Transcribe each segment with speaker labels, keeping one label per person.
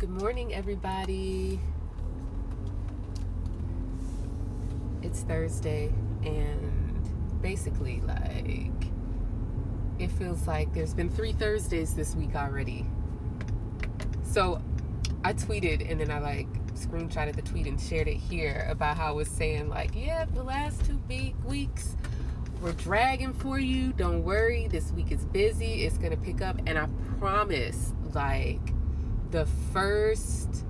Speaker 1: Good morning, everybody. It's Thursday, and basically, it feels like there's been 3 Thursdays this week already. So I tweeted, and then I screenshotted the tweet and shared it here about how I was saying, the last 2 weeks we're dragging for you. Don't worry, this week is busy. It's gonna pick up, and I promise, the first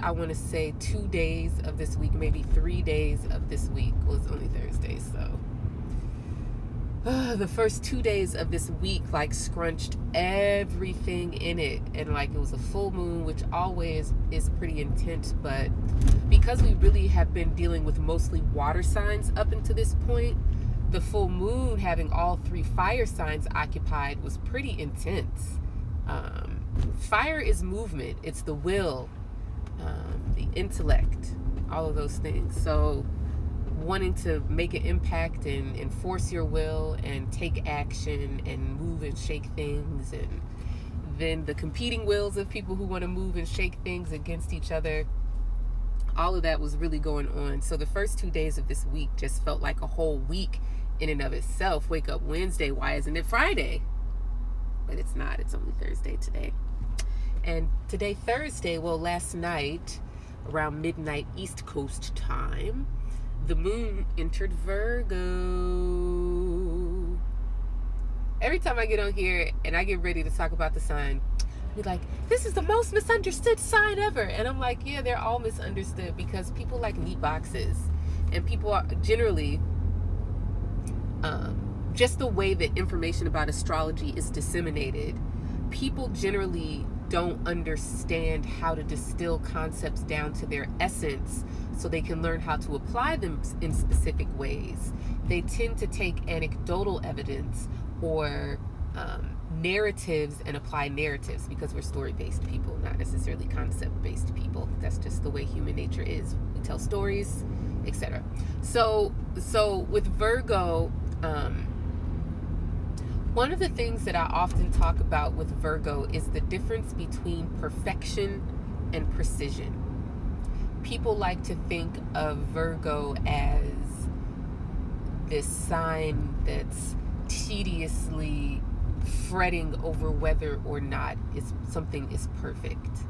Speaker 1: I want to say 2 days of this week, maybe 3 days of this week, was only Thursday, so the first 2 days of this week scrunched everything in it, and it was a full moon, which always is pretty intense, but because we really have been dealing with mostly water signs up until this point, the full moon having all 3 fire signs occupied was pretty intense. Fire is movement. It's the will, the intellect, all of those things. So wanting to make an impact and enforce your will and take action and move and shake things, and then the competing wills of people who want to move and shake things against each other, all of that was really going on. So the first 2 days of this week just felt like a whole week in and of itself. Wake up Wednesday, why isn't it Friday? But it's not, it's only Thursday today. And today, Thursday, last night, around midnight East Coast time, the moon entered Virgo. Every time I get on here and I get ready to talk about the sign, be like, this is the most misunderstood sign ever. And I'm like, yeah, they're all misunderstood because people like neat boxes. And people are generally, just the way that information about astrology is disseminated, people generally don't understand how to distill concepts down to their essence so they can learn how to apply them in specific ways. They tend to take anecdotal evidence or narratives and apply narratives because we're story-based people, not necessarily concept-based people. That's just the way human nature is. We tell stories, etc. So with Virgo, one of the things that I often talk about with Virgo is the difference between perfection and precision. People like to think of Virgo as this sign that's tediously fretting over whether or not something is perfect.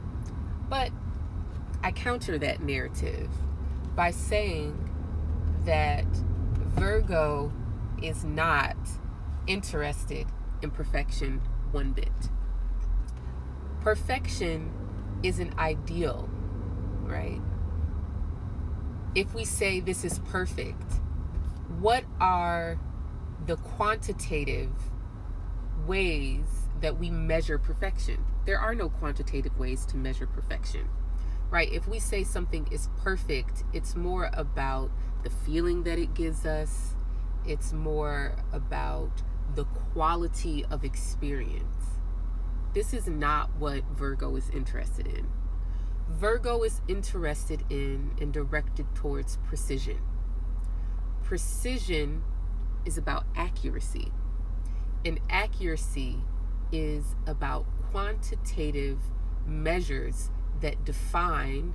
Speaker 1: But I counter that narrative by saying that Virgo is not interested in perfection one bit. Perfection is an ideal, right? If we say this is perfect, what are the quantitative ways that we measure perfection? There are no quantitative ways to measure perfection, right? If we say something is perfect, it's more about the feeling that it gives us. It's more about the quality of experience. This is not what Virgo is interested in. Virgo is interested in and directed towards precision. Precision is about accuracy, and accuracy is about quantitative measures that define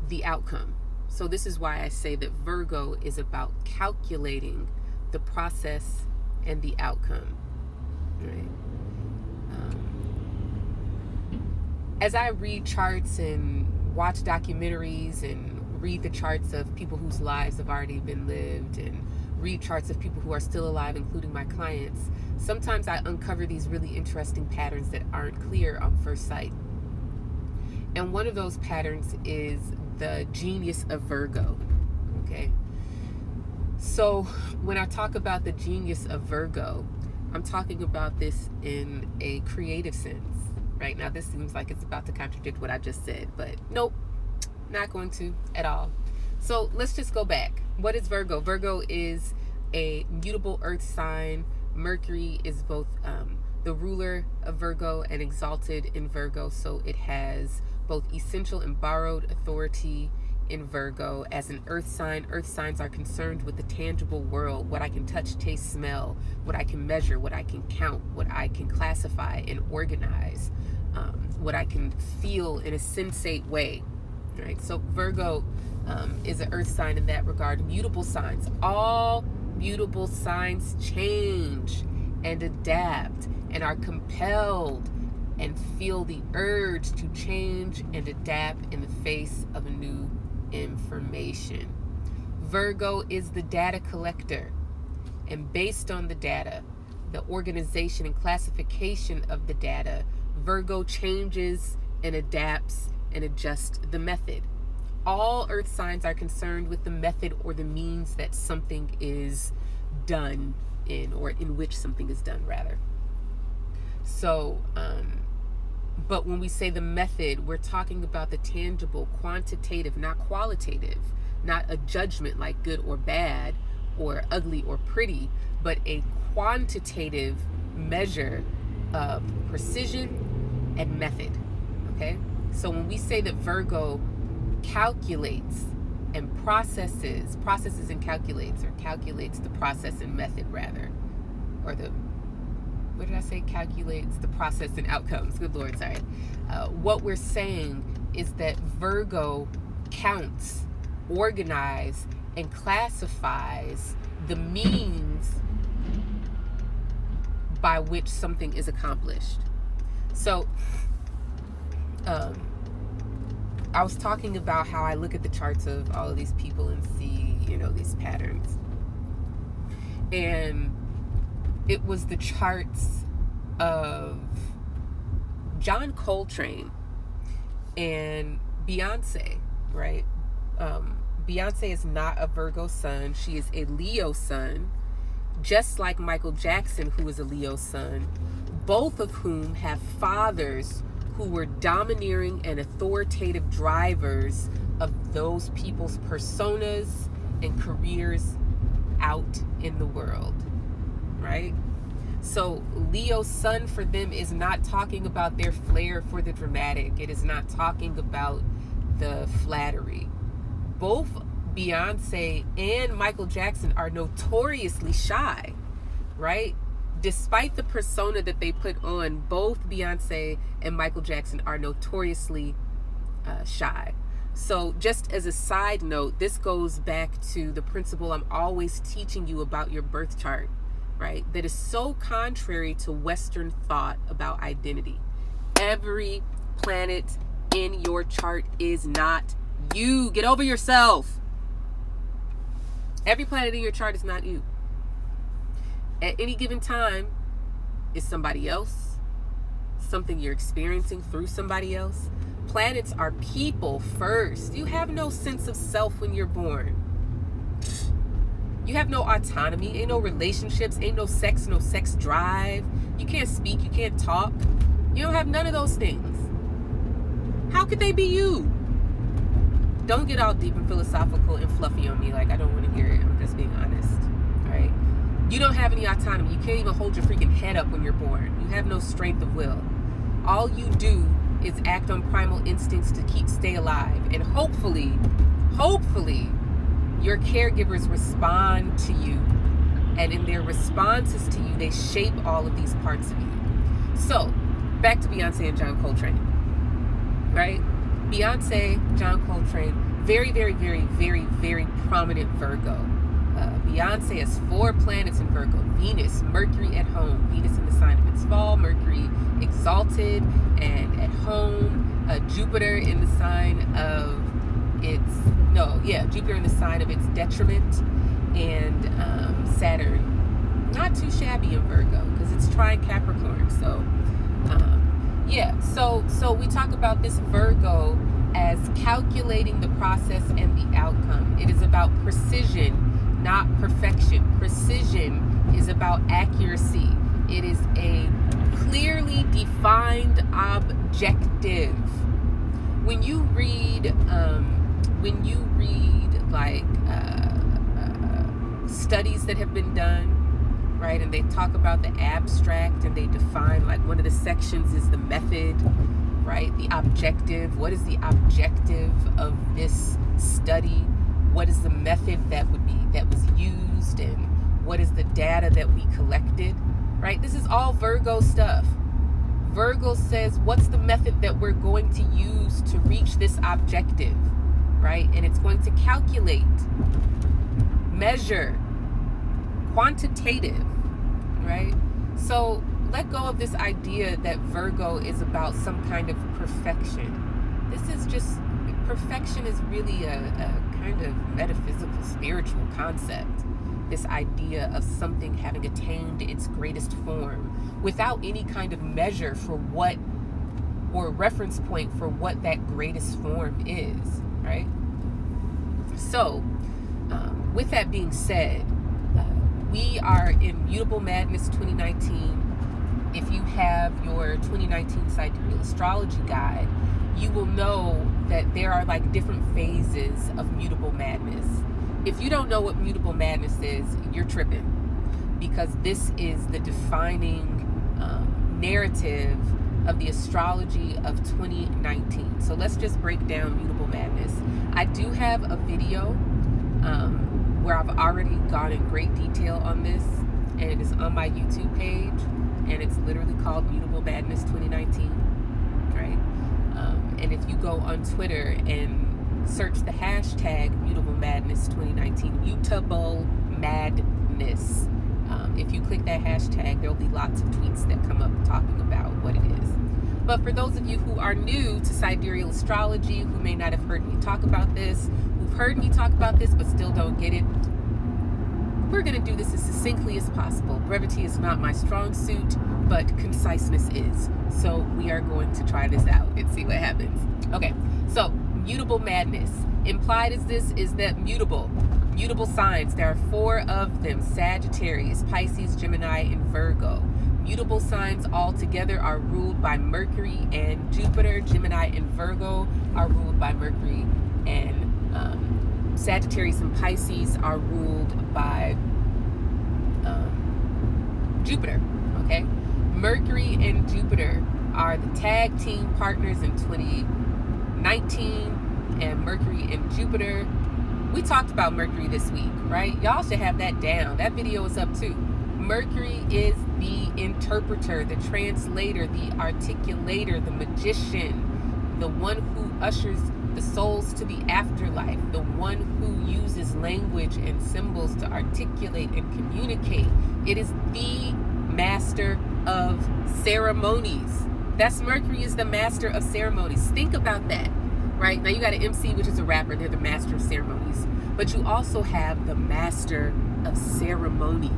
Speaker 1: the outcome. So this is why I say that Virgo is about calculating the process and the outcome, right? As I read charts and watch documentaries and read the charts of people whose lives have already been lived and read charts of people who are still alive, including my clients, sometimes I uncover these really interesting patterns that aren't clear on first sight. And one of those patterns is the genius of Virgo, okay? So when I talk about the genius of Virgo, I'm talking about this in a creative sense. Right now, this seems like it's about to contradict what I just said, but nope, not going to at all. So let's just go back. What is Virgo? Virgo is a mutable earth sign. Mercury is both the ruler of Virgo and exalted in Virgo, so it has both essential and borrowed authority in Virgo. As an earth signs are concerned with the tangible world, what I can touch, taste, smell, what I can measure, what I can count, what I can classify and organize. what I can feel in a sensate way, right? So Virgo is an earth sign in that regard. Mutable signs. All mutable signs change and adapt and are compelled and feel the urge to change and adapt in the face of new information. Virgo is the data collector, and based on the data, the organization and classification of the data, Virgo changes and adapts and adjusts the method. All earth signs are concerned with the method or the means that something is done in, or in which something is done, rather. So, but when we say the method, we're talking about the tangible, quantitative, not qualitative, not a judgment like good or bad or ugly or pretty, but a quantitative measure of precision and method. Okay? So when we say that Virgo calculates and processes and calculates, or calculates the process and method, rather, or the, what did I say? Calculates the process and outcomes. Good Lord, sorry. What we're saying is that Virgo counts, organizes, and classifies the means by which something is accomplished. So, I was talking about how I look at the charts of all of these people and see, these patterns. And it was the charts of John Coltrane and Beyonce, right? Beyonce is not a Virgo sun. She is a Leo sun, just like Michael Jackson, who is a Leo sun, both of whom have fathers who were domineering and authoritative drivers of those people's personas and careers out in the world, right? So Leo sun for them is not talking about their flair for the dramatic. It is not talking about the flattery. Both Beyonce and Michael Jackson are notoriously shy, right? Despite the persona that they put on, both Beyonce and Michael Jackson are notoriously shy. So just as a side note, this goes back to the principle I'm always teaching you about your birth chart, right? That is so contrary to Western thought about identity. Every planet in your chart is not you. Get over yourself. Every planet in your chart is not you. At any given time, it's somebody else, something you're experiencing through somebody else. Planets are people first. You have no sense of self when you're born. You have no autonomy, ain't no relationships, ain't no sex drive. You can't speak, you can't talk. You don't have none of those things. How could they be you? Don't get all deep and philosophical and fluffy on me. Like, I don't want to hear it. I'm just being honest. All right? You don't have any autonomy. You can't even hold your freaking head up when you're born. You have no strength of will. All you do is act on primal instincts to stay alive. And hopefully, your caregivers respond to you. And in their responses to you, they shape all of these parts of you. So, back to Beyonce and John Coltrane. Right? Beyonce, John Coltrane, very, very, very, very, very prominent Virgo. Beyonce has 4 planets in Virgo. Venus, Mercury at home. Venus in the sign of its fall. Mercury exalted and at home. Jupiter in the sign of Jupiter in the sign of its detriment. And Saturn, not too shabby in Virgo because it's trine Capricorn. So we talk about this Virgo as calculating the process and the outcome. It is about precision, not perfection. Precision is about accuracy. It is a clearly defined objective. When you read studies that have been done, right, and they talk about the abstract and they define, like, one of the sections is the method, right, the objective. What is the objective of this study? What is the method that was used, and what is the data that we collected, right? This is all Virgo stuff. Virgo says, what's the method that we're going to use to reach this objective, right? And it's going to calculate, measure, quantitative, right? So let go of this idea that Virgo is about some kind of perfection. Perfection is really a kind of metaphysical, spiritual concept. This idea of something having attained its greatest form without any kind of measure for what, or reference point for what that greatest form is, right? So, with that being said, we are in Mutable Madness 2019. If you have your 2019 sidereal astrology guide, you will know that there are like different phases of Mutable Madness. If you don't know what Mutable Madness is, you're tripping, because this is the defining narrative of the astrology of 2019. So let's just break down Mutable Madness. I do have a video where I've already gone in great detail on this, and it is on my YouTube page, and it's literally called Mutable Madness 2019, right? And if you go on Twitter and search the hashtag Mutable Madness 2019, Mutable Madness, if you click that hashtag, there'll be lots of tweets that come up talking about what it is. But for those of you who are new to sidereal astrology, who may not have heard me talk about this, who've heard me talk about this but still don't get it, we're going to do this as succinctly as possible. Brevity is not my strong suit, but conciseness is. So we are going to try this out and see what happens. Okay, so Mutable Madness. Implied as this is that mutable signs, there are 4 of them: Sagittarius, Pisces, Gemini, and Virgo. Mutable signs all together are ruled by Mercury and Jupiter. Gemini and Virgo are ruled by Mercury, and Sagittarius and Pisces are ruled by Jupiter. Okay, Mercury and Jupiter are the tag team partners in 2019, and Mercury and Jupiter, we talked about Mercury this week, right? Y'all should have that down. That video is up too. Mercury is the interpreter, the translator, the articulator, the magician, the one who ushers the souls to the afterlife, the one who uses language and symbols to articulate and communicate. It is the master of ceremonies. That's Mercury is the master of ceremonies. Think about that, right? Now you got an MC, which is a rapper. They're the master of ceremonies. But you also have the master of ceremony,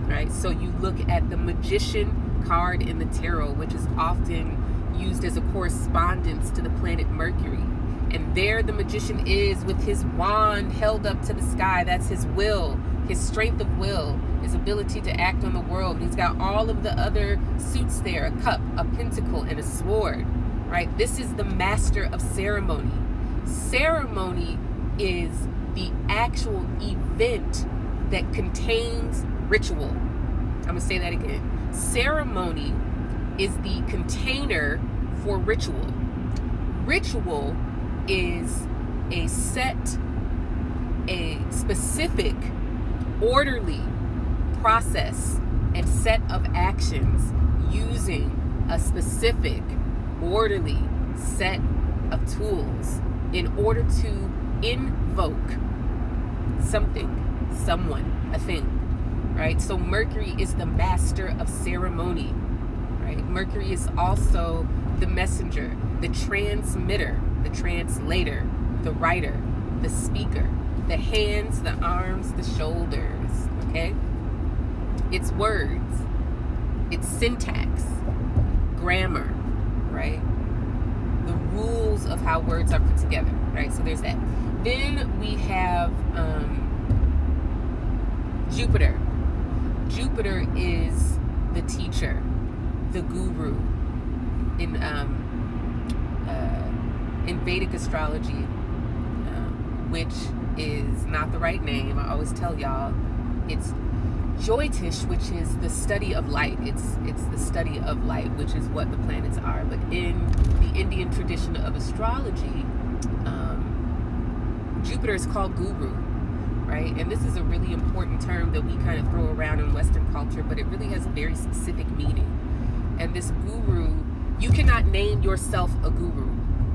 Speaker 1: right? So you look at the magician card in the tarot, which is often used as a correspondence to the planet Mercury. And there the magician is with his wand held up to the sky. That's his will, his strength of will, his ability to act on the world. And he's got all of the other suits there, a cup, a pentacle, and a sword, right? This is the master of ceremony. Ceremony is the actual event that contains ritual. I'm going to say that again. Ceremony is the container for ritual. Ritual is a specific, orderly process and set of actions using a specific, orderly set of tools in order to invoke something, someone, a thing, right? So Mercury is the master of ceremony, right? Mercury is also the messenger, the transmitter, the translator, the writer, the speaker, the hands, the arms, the shoulders, okay? It's words, it's syntax, grammar, right? The rules of how words are put together, right? So there's that. Then we have Jupiter. Jupiter is the teacher, the guru. In Vedic astrology, which is not the right name. I always tell y'all, it's Jyotish, which is the study of light. It's the study of light, which is what the planets are. But in the Indian tradition of astrology, Jupiter is called guru, right? And this is a really important term that we kind of throw around in Western culture, but it really has a very specific meaning. And this guru, you cannot name yourself a guru,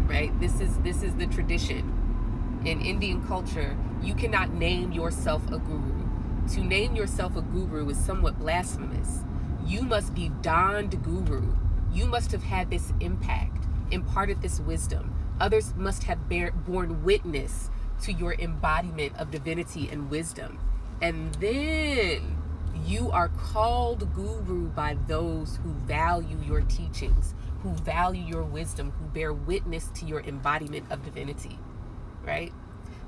Speaker 1: right? This is the tradition. In Indian culture, you cannot name yourself a guru. To name yourself a guru is somewhat blasphemous. You must be donned guru. You must have had this impact, imparted this wisdom. Others must have borne witness to your embodiment of divinity and wisdom. And then you are called guru by those who value your teachings, who value your wisdom, who bear witness to your embodiment of divinity, right?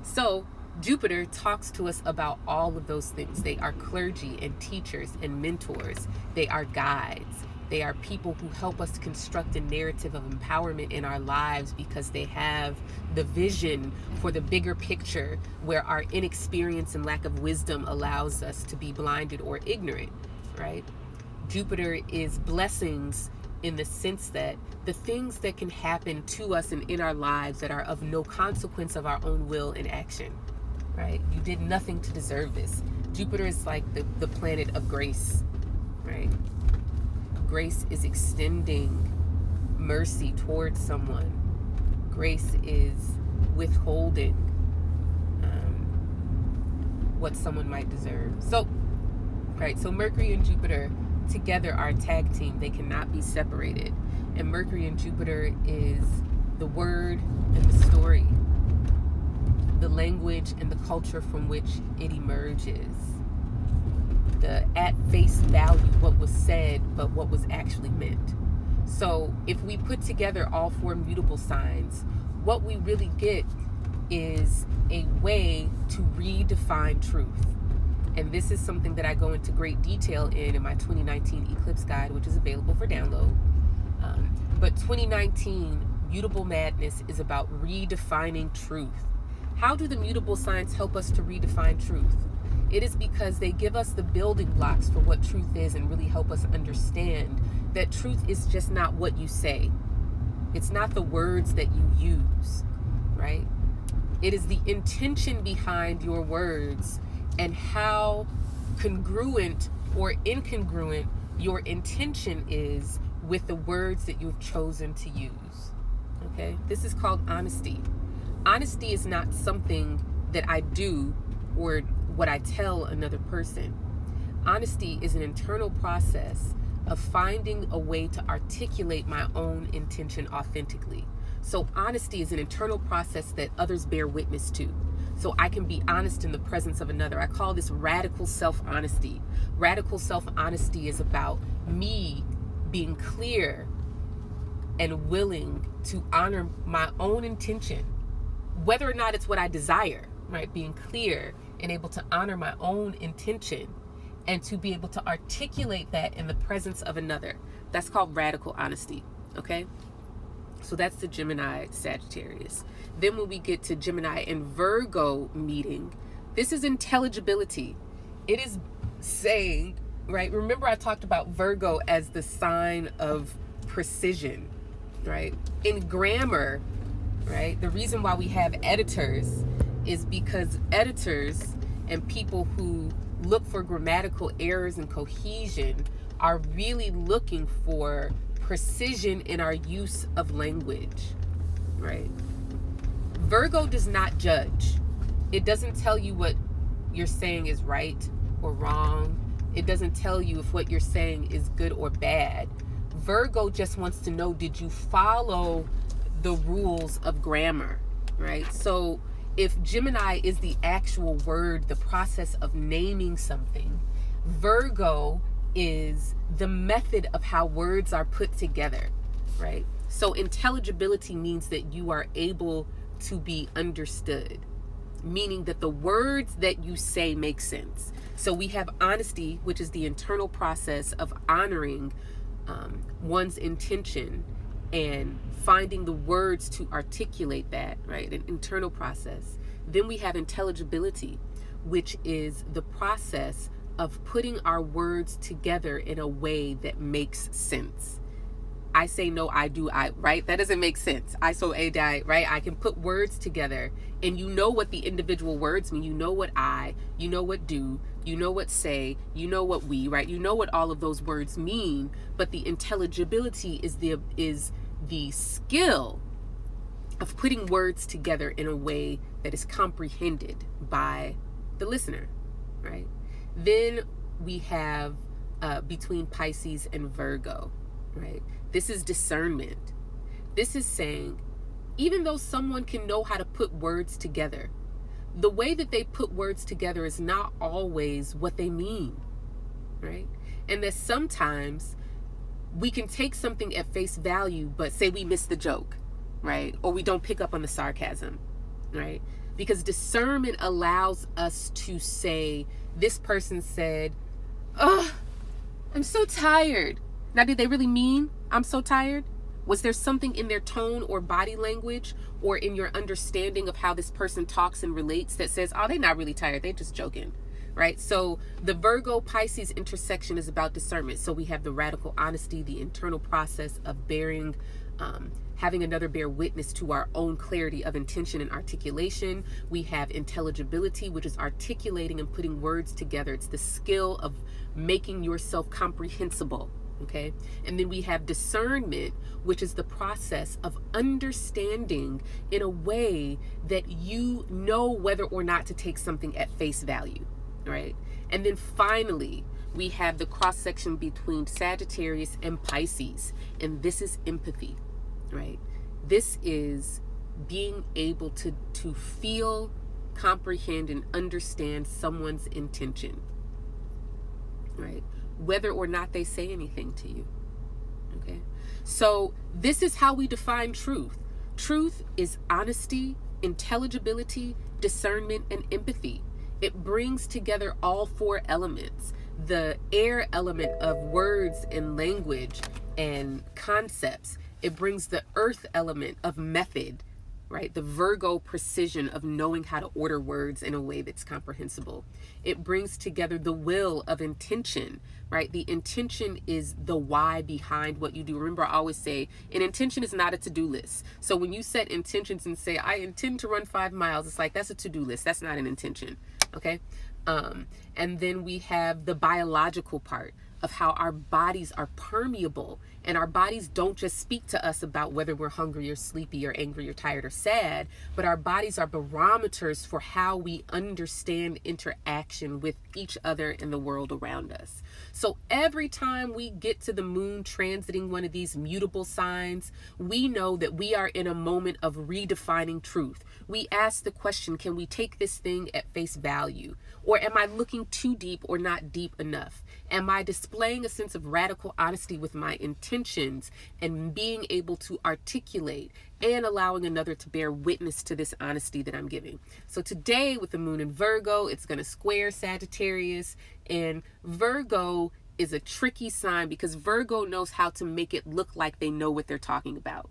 Speaker 1: So Jupiter talks to us about all of those things. They are clergy and teachers and mentors. They are guides. They are people who help us construct a narrative of empowerment in our lives because they have the vision for the bigger picture where our inexperience and lack of wisdom allows us to be blinded or ignorant, right? Jupiter is blessings in the sense that the things that can happen to us and in our lives that are of no consequence of our own will and action, right? You did nothing to deserve this. Jupiter is like the planet of grace, right? Grace is extending mercy towards someone. Grace is withholding what someone might deserve. So, right, so Mercury and Jupiter together are a tag team. They cannot be separated. And Mercury and Jupiter is the word and the story, the language and the culture from which it emerges. The at face value, what was said, but what was actually meant. So if we put together all four mutable signs, what we really get is a way to redefine truth. And this is something that I go into great detail in my 2019 Eclipse Guide, which is available for download. But 2019 Mutable Madness is about redefining truth. How do the mutable signs help us to redefine truth? It is because they give us the building blocks for what truth is and really help us understand that truth is just not what you say. It's not the words that you use, right? It is the intention behind your words and how congruent or incongruent your intention is with the words that you've chosen to use, okay? This is called honesty. Honesty is not something that I do or what I tell another person. Honesty is an internal process of finding a way to articulate my own intention authentically. So honesty is an internal process that others bear witness to. So I can be honest in the presence of another. I call this radical self-honesty. Radical self-honesty is about me being clear and willing to honor my own intention, whether or not it's what I desire, right? Being clear and able to honor my own intention and to be able to articulate that in the presence of another. That's called radical honesty, okay? So that's the Gemini Sagittarius. Then when we get to Gemini and Virgo meeting, this is intelligibility. It is saying, right? Remember I talked about Virgo as the sign of precision, right? In grammar, right? The reason why we have editors is because editors and people who look for grammatical errors and cohesion are really looking for precision in our use of language, right? Virgo does not judge. It doesn't tell you what you're saying is right or wrong. It doesn't tell you if what you're saying is good or bad. Virgo just wants to know, did you follow the rules of grammar, right? So if Gemini is the actual word, the process of naming something, Virgo is the method of how words are put together, right? So intelligibility means that you are able to be understood, meaning that the words that you say make sense. So we have honesty, which is the internal process of honoring one's intention and finding the words to articulate that, right? An internal process. Then we have intelligibility, which is the process of putting our words together in a way that makes sense. I say no, I do, I, right? That doesn't make sense. I so a die, right? I can put words together and you know what the individual words mean. You know what I, you know what do, you know what say, you know what we, right? You know what all of those words mean, but the intelligibility is the skill of putting words together in a way that is comprehended by the listener, right? Then we have between Pisces and Virgo, right? This is discernment. This is saying, even though someone can know how to put words together, the way that they put words together is not always what they mean, right? And that sometimes we can take something at face value, but say we miss the joke, right? Or we don't pick up on the sarcasm, right? Because discernment allows us to say, this person said, "Oh, I'm so tired." Now, did they really mean I'm so tired? Was there something in their tone or body language or in your understanding of how this person talks and relates that says, oh, they're not really tired, they're just joking, right? So the Virgo Pisces intersection is about discernment. So we have the radical honesty, the internal process of bearing, having another bear witness to our own clarity of intention and articulation. We have intelligibility, which is articulating and putting words together. It's the skill of making yourself comprehensible. Okay. And then we have discernment, which is the process of understanding in a way that you know whether or not to take something at face value. Right. And then finally, we have the cross section between Sagittarius and Pisces. And this is empathy. Right. This is being able to feel, comprehend, and understand someone's intention. Right. Whether or not they say anything to you. Okay. So this is how we define truth. Truth is honesty, intelligibility, discernment, and empathy. It brings together all four elements. The air element of words and language and concepts. It brings the earth element of method, right? The Virgo precision of knowing how to order words in a way that's comprehensible. It brings together the will of intention, right? The intention is the why behind what you do. Remember, I always say an intention is not a to-do list. So when you set intentions and say, I intend to run 5 miles, it's like, that's a to-do list. That's not an intention. Okay. And then we have the biological part of how our bodies are permeable, and our bodies don't just speak to us about whether we're hungry or sleepy or angry or tired or sad, but our bodies are barometers for how we understand interaction with each other and the world around us. So every time we get to the moon transiting one of these mutable signs, we know that we are in a moment of redefining truth. We ask the question, can we take this thing at face value? Or am I looking too deep or not deep enough? Am I displaying a sense of radical honesty with my intentions and being able to articulate and allowing another to bear witness to this honesty that I'm giving? So today with the moon in Virgo, it's going to square Sagittarius, and Virgo is a tricky sign because Virgo knows how to make it look like they know what they're talking about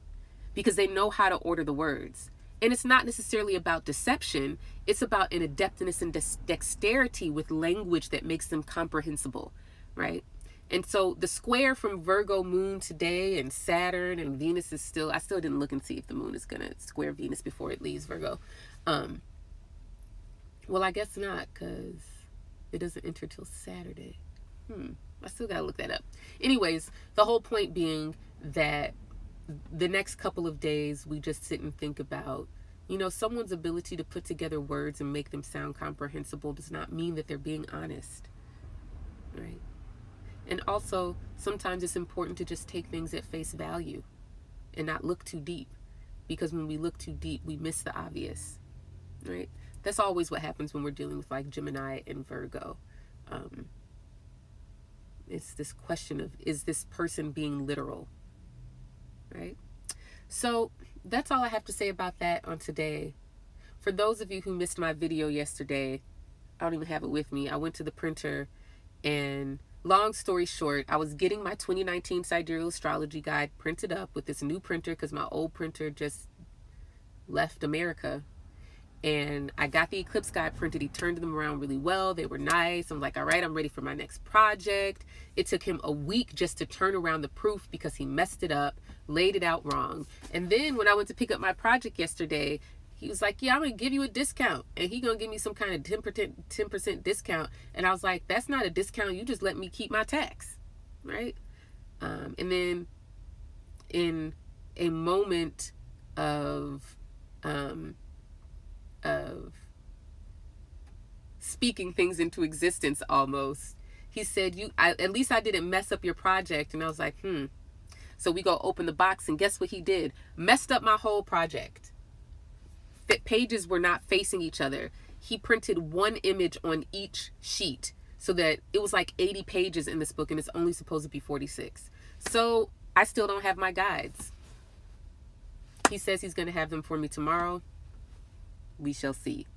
Speaker 1: because they know how to order the words. And it's not necessarily about deception. It's about an adeptness and dexterity with language that makes them comprehensible, right? And so the square from Virgo moon today and Saturn and Venus is still, I still didn't look and see if the moon is going to square Venus before it leaves Virgo. Well, I guess not, because it doesn't enter till Saturday. I still got to look that up. Anyways, the whole point being that the next couple of days, we just sit and think about, someone's ability to put together words and make them sound comprehensible does not mean that they're being honest, right? And also, sometimes it's important to just take things at face value and not look too deep, because when we look too deep, we miss the obvious, right? That's always what happens when we're dealing with like Gemini and Virgo. It's this question of, is this person being literal? Right? So that's all I have to say about that on today. For those of you who missed my video yesterday, I don't even have it with me. I went to the printer, and long story short, I was getting my 2019 sidereal astrology guide printed up with this new printer because my old printer just left America. And I got the eclipse guide printed. He turned them around really well. They were nice. I'm like, all right, I'm ready for my next project. It took him a week just to turn around the proof because he messed it up, laid it out wrong. And then when I went to pick up my project yesterday, he was like, yeah, I'm going to give you a discount. And he going to give me some kind of 10% discount. And I was like, that's not a discount. You just let me keep my tax. Right? And then in a moment of speaking things into existence almost, he said, at least I didn't mess up your project. And I was like, So we go open the box, and guess what he did? Messed up my whole project. Pages were not facing each other. He printed one image on each sheet so that it was like 80 pages in this book, and it's only supposed to be 46. So I still don't have my guides. He says he's going to have them for me tomorrow. We shall see.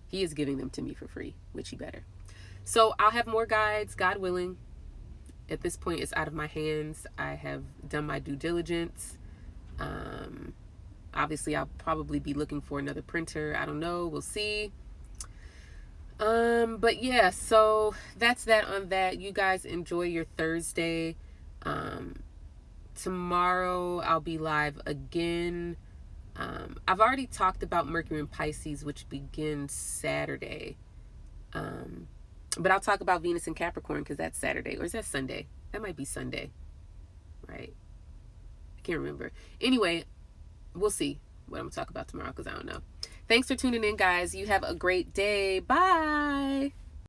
Speaker 1: He is giving them to me for free, which he better. So I'll have more guides, God willing. At this point, it's out of my hands. I have done my due diligence. Obviously, I'll probably be looking for another printer. I don't know. We'll see. But yeah, so that's that on that. You guys enjoy your Thursday. Tomorrow, I'll be live again. I've already talked about Mercury in Pisces, which begins Saturday. But I'll talk about Venus in Capricorn because that's Saturday. Or is that Sunday? That might be Sunday. Right? I can't remember. Anyway, we'll see what I'm going to talk about tomorrow because I don't know. Thanks for tuning in, guys. You have a great day. Bye.